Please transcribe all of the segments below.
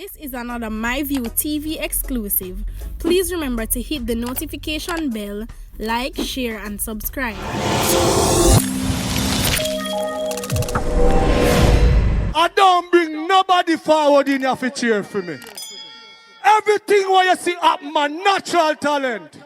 This is another MyView TV exclusive. Please remember to hit the notification bell, like, share, and subscribe. I don't bring nobody forward in here to cheer for me. Everything what you see up, my natural talent.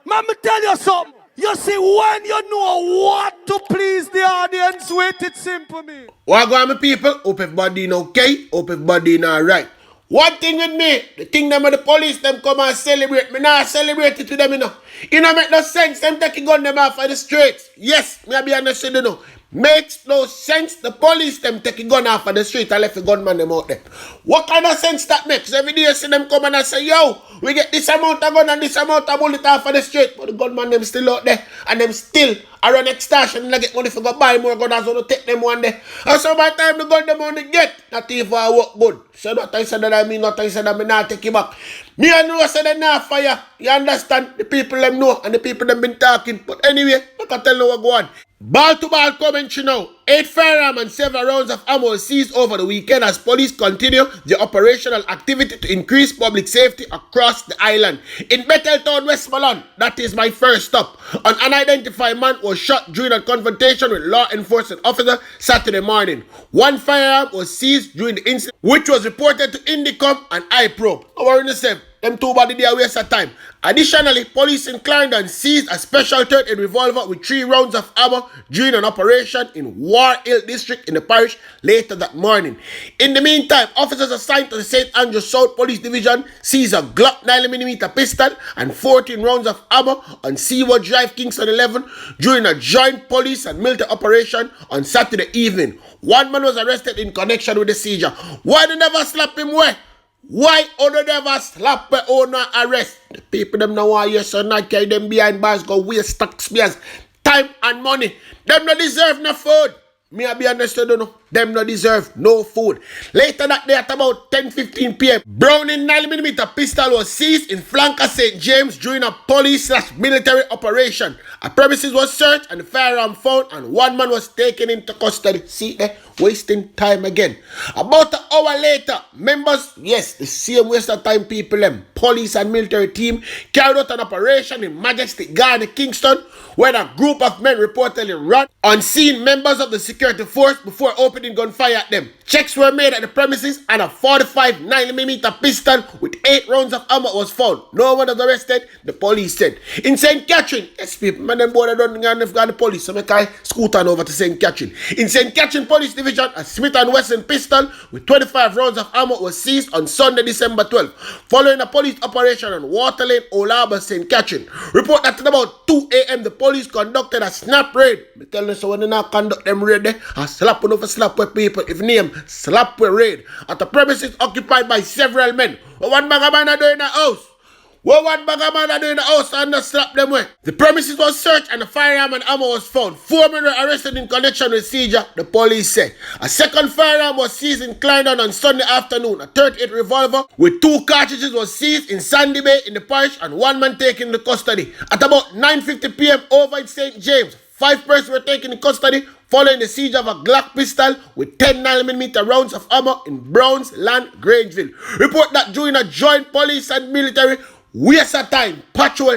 Let me tell you something. You see, when you know what to please the audience with, it's simple, me. What go on, my people? Hope everybody in okay. Hope everybody in alright. One thing with me, the thing them of the police, them come and celebrate. Me not celebrate it with them, you know. It don't make no sense. Them taking gun them off of the streets. Yes, me I be understood, you know. Makes no sense. The police them taking gun off of the street and left the gunman them out there. What kind of sense that makes? Every day you see them come and say, yo, we get this amount of gun and this amount of bullet off of the street. But the gunman them still out there. And them still are on extortion and they get money for go buy more guns and take them one day. And so by the time the gun them only get, not even work good. So not I said that I mean, not I said that I not take it back. Me and know say they not fire. You understand? The people them know and the people them been talking. But anyway, I can tell you what go on. Ball-to-ball commentary now. 8 firearms and several rounds of ammo seized over the weekend as police continue the operational activity to increase public safety across the island. In Betheltown, Westmoreland, that is my first stop, an unidentified man was shot during a confrontation with law enforcement officer Saturday morning. 1 firearm was seized during the incident, which was reported to Indicom and iProbe. Don't worry yourself. Them two body there waste of time. Additionally, police in Clarendon seized a special .38 revolver with 3 rounds of ammo during an operation in War Hill district in the parish later that morning. In the meantime, officers assigned to the St. Andrews South Police Division seized a Glock 9mm pistol and 14 rounds of ammo on Seaward Drive, Kingston 11 during a joint police and military operation on Saturday evening. 1 man was arrested in connection with the seizure. Why they never slap him where? Why other never slap the owner arrest? The people them now want you so not carry them behind bars go waste taxpayers time and money. Them no deserve no food. Me I be understood, you know. Them no deserve no food. Later that day at about 10:15 p.m., Browning 9mm pistol was seized in Flanker St. James during a police/military operation. A premises was searched and the firearm found and 1 man was taken into custody. See there, wasting time again. About an hour later, members, yes, the same waste of time people, them, police and military team carried out an operation in Majestic Garden, Kingston, where a group of men reportedly ran on seeing members of the security force before opening gunfire at them. Checks were made at the premises and a 45 9mm pistol with 8 rounds of ammo was found. No one was arrested, the police said. In St. Catherine, yes people, man them boy don't got the police, so make I scoot on over to St. Catherine. In St. Catherine Police Division, a Smith & Wesson pistol with 25 rounds of ammo was seized on Sunday, December 12th, following a police operation on Water Lane, Old Harbour, St. Catherine. Report that at about 2 a.m. the police conducted a snap raid. Me tell you so when they not conduct them raid there, a slap on over slap with people, if name slap with raid at the premises occupied by several men. One bag of man are doing the house. One bag of man are doing the house and not slap them way. The premises was searched and the firearm and ammo was found. 4 men were arrested in connection with seizure, the police said. A second firearm was seized in Clarendon on Sunday afternoon. A .38 revolver with 2 cartridges was seized in Sandy Bay in the parish and 1 man taken into custody. At about 9:50 p.m. over in St. James, 5 persons were taken in custody following the siege of a Glock pistol with 10 9mm rounds of ammo in Browns Land, Grangeville. Report that during a joint police and military waste of time patrol,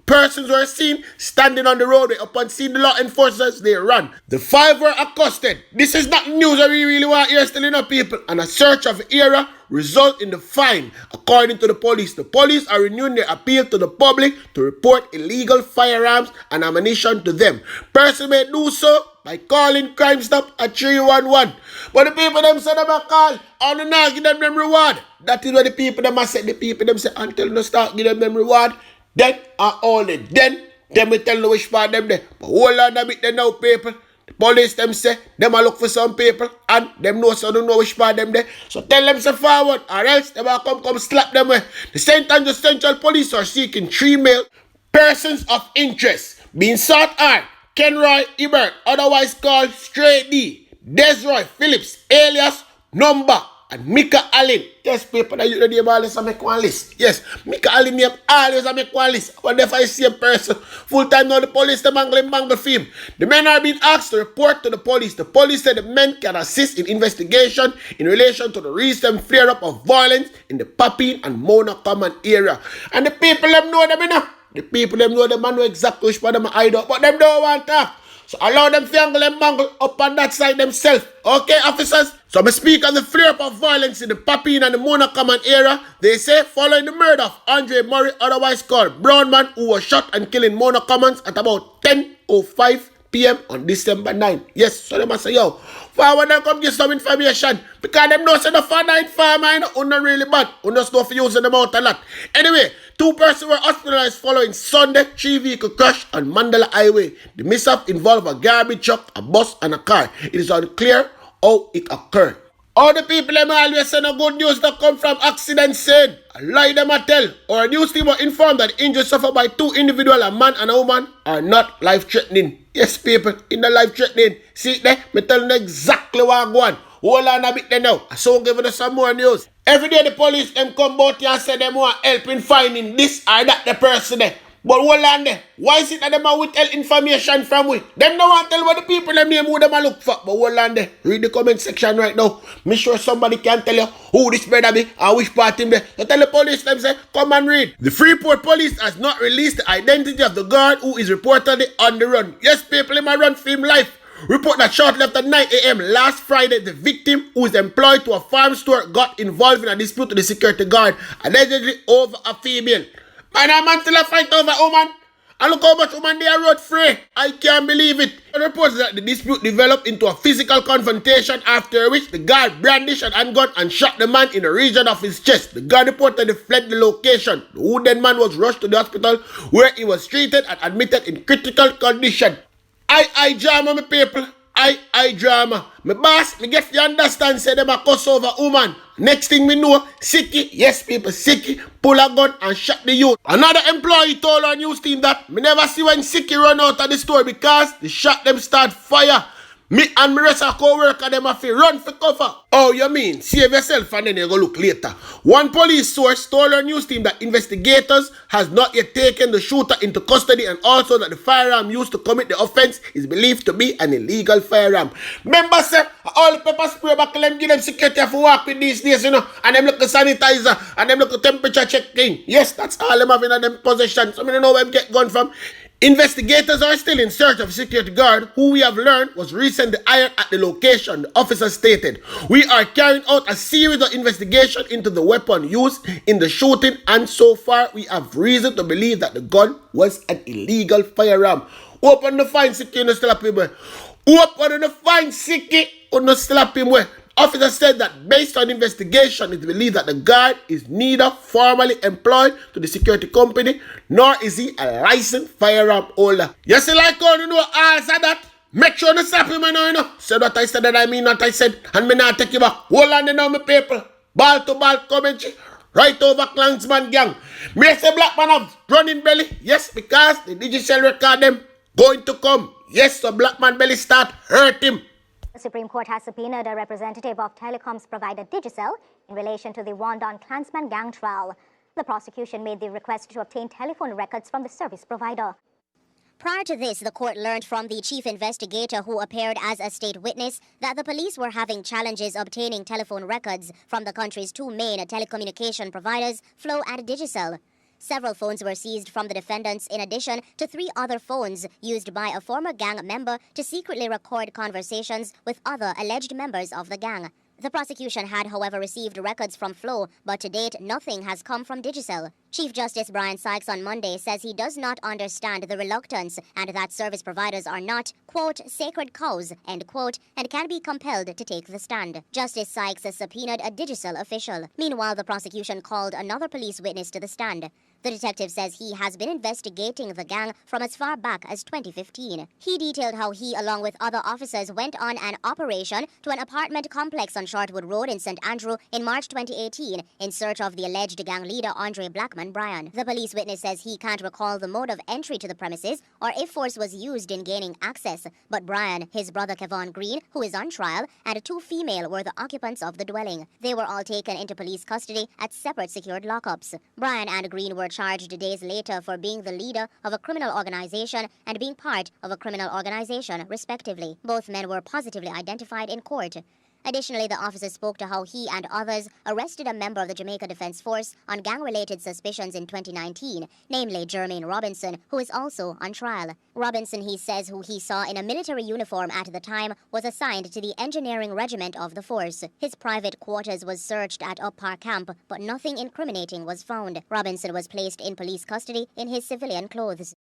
persons were seen standing on the roadway. Upon seeing the law enforcers, they ran. The 5 were accosted. This is not news that we really want here still enough people. And a search of the area result in the fine. According to the police are renewing their appeal to the public to report illegal firearms and ammunition to them. Persons may do so by calling Crime Stop at 311. But the people them say them a call and they not give them reward. That is what the people them a say. The people them say until they start give them reward, then and only then we tell no which part them there. But hold on a bit then now people. The police them say them a look for some people and them know so don't know which part them there. So tell them to forward or else them a come slap them way. The St. Andrews Central Police are seeking 3 male persons of interest. Being sought are Kenroy Ebert, otherwise called StrayD, Desroy Phillips, alias Number, and Mika Allen. Yes, people, that you the name always make one list. Yes, Mika Allen name always make one list. What if I see a person full time now the police the mangle film? The men are being asked to report to the police. The police said the men can assist in investigation in relation to the recent flare up of violence in the Papine and Am渇o common area. And the people them know them, you know. The people them know them and know exactly which part them hide out, but them don't want to talk. So allow them to angle and mangle up on that side themselves. Okay, officers? So I speak on the flare-up of violence in the Papine and the Am渇o common area. They say following the murder of Andre Murray, otherwise called Brown Man, who was shot and killed in Am渇o Commons at about 10:05 p.m. on December 9. Yes, so they must say, yo, forward them come give some information. Because them know say the father in farmer, you know, not really bad. You just know for using them out a lot. Anyway, 2 persons were hospitalized following Sunday 3-vehicle crash on Mandela Highway. The mishap involved a garbage truck, a bus, and a car. It is unclear how it occurred. All the people them always say no good news that come from accident said. A lie them a tell. Or a news team were informed that the injuries suffered by 2 individuals, a man and a woman, are not life-threatening. Yes, people, in the life-threatening. See there, me tell you exactly what I'm going. Hold on a bit there now. So giving us some more news. Every day the police them come out here and say them want help in finding this or that the person there. But hold on there. Why is it that them withheld information from we? Them don't want to tell what the people them name who them a look for. But hold on there. Read the comment section right now. Make sure somebody can tell you who this brother be and which part him there. So tell the police them say, come and read. The Freeport police has not released the identity of the guard who is reportedly on the run. Yes, people in my run for him life. Report that shortly after 9 a.m. last Friday, the victim, who is employed to a farm store, got involved in a dispute with the security guard, allegedly over a female. Man, a man still a fight over a woman. And look how much woman they are road free. I can't believe it. It reports that the dispute developed into a physical confrontation, after which the guard brandished an handgun and shot the man in the region of his chest. The guard reportedly fled the location. The wounded man was rushed to the hospital where he was treated and admitted in critical condition. I drama, my people. I drama. My boss, me get you understand, say them a cuss over woman. Next thing me know, Sicky, yes people, Sicky, pull a gun and shot the youth. Another employee told our news team that me never see when Sicky run out of the store because the shot them start fire. Me and my rest of co-worker them have to run for cover. Oh, you mean? Save yourself and then you go look later. One police source told our news team that investigators has not yet taken the shooter into custody, and also that the firearm used to commit the offense is believed to be an illegal firearm. Remember, sir, all the pepper spray back them give them security for work with these days, you know, and them look the sanitizer and them look the temperature checking. Yes, that's all them having in them possession. So I don't know where them get gun from. Investigators are still in search of security guard who we have learned was recently hired at the location, the officer stated. We are carrying out a series of investigations into the weapon used in the shooting, and so far we have reason to believe that the gun was an illegal firearm. Open the fine Sicky, no slap him. Open the fine Sicky, no slap him. Officer said that based on investigation, it believed that the guard is neither formally employed to the security company, nor is he a licensed firearm holder. You see, like how you know all of that? Make sure you slap him, you know. Say what I said, that I mean what I said, and me not take you back. Hold on now, my people. Ball to ball commentary. Right over Klansman gang. Me say black man have running belly. Yes, because the digital record them going to come. Yes, so black man belly start hurt him. The Supreme Court has subpoenaed a representative of telecoms provider Digicel in relation to the Guąrd Klansman gang trial. The prosecution made the request to obtain telephone records from the service provider. Prior to this, the court learned from the chief investigator, who appeared as a state witness, that the police were having challenges obtaining telephone records from the country's 2 main telecommunication providers, Flow and Digicel. Several phones were seized from the defendants, in addition to 3 other phones used by a former gang member to secretly record conversations with other alleged members of the gang. The prosecution had, however, received records from Flow, but to date, nothing has come from Digicel. Chief Justice Brian Sykes on Monday says he does not understand the reluctance and that service providers are not, quote, sacred cows, end quote, and can be compelled to take the stand. Justice Sykes has subpoenaed a Digicel official. Meanwhile, the prosecution called another police witness to the stand. The detective says he has been investigating the gang from as far back as 2015. He detailed how he, along with other officers, went on an operation to an apartment complex on Shortwood Road in St. Andrew in March 2018 in search of the alleged gang leader Andre Blackman Bryan. The police witness says he can't recall the mode of entry to the premises or if force was used in gaining access, but Bryan, his brother Kevon Green, who is on trial, and 2 female were the occupants of the dwelling. They were all taken into police custody at separate secured lockups. Bryan and Green were charged days later for being the leader of a criminal organization and being part of a criminal organization, respectively. Both men were positively identified in court. Additionally, the officer spoke to how he and others arrested a member of the Jamaica Defense Force on gang-related suspicions in 2019, namely Jermaine Robinson, who is also on trial. Robinson, he says, who he saw in a military uniform at the time, was assigned to the engineering regiment of the force. His private quarters was searched at Up Park Camp, but nothing incriminating was found. Robinson was placed in police custody in his civilian clothes.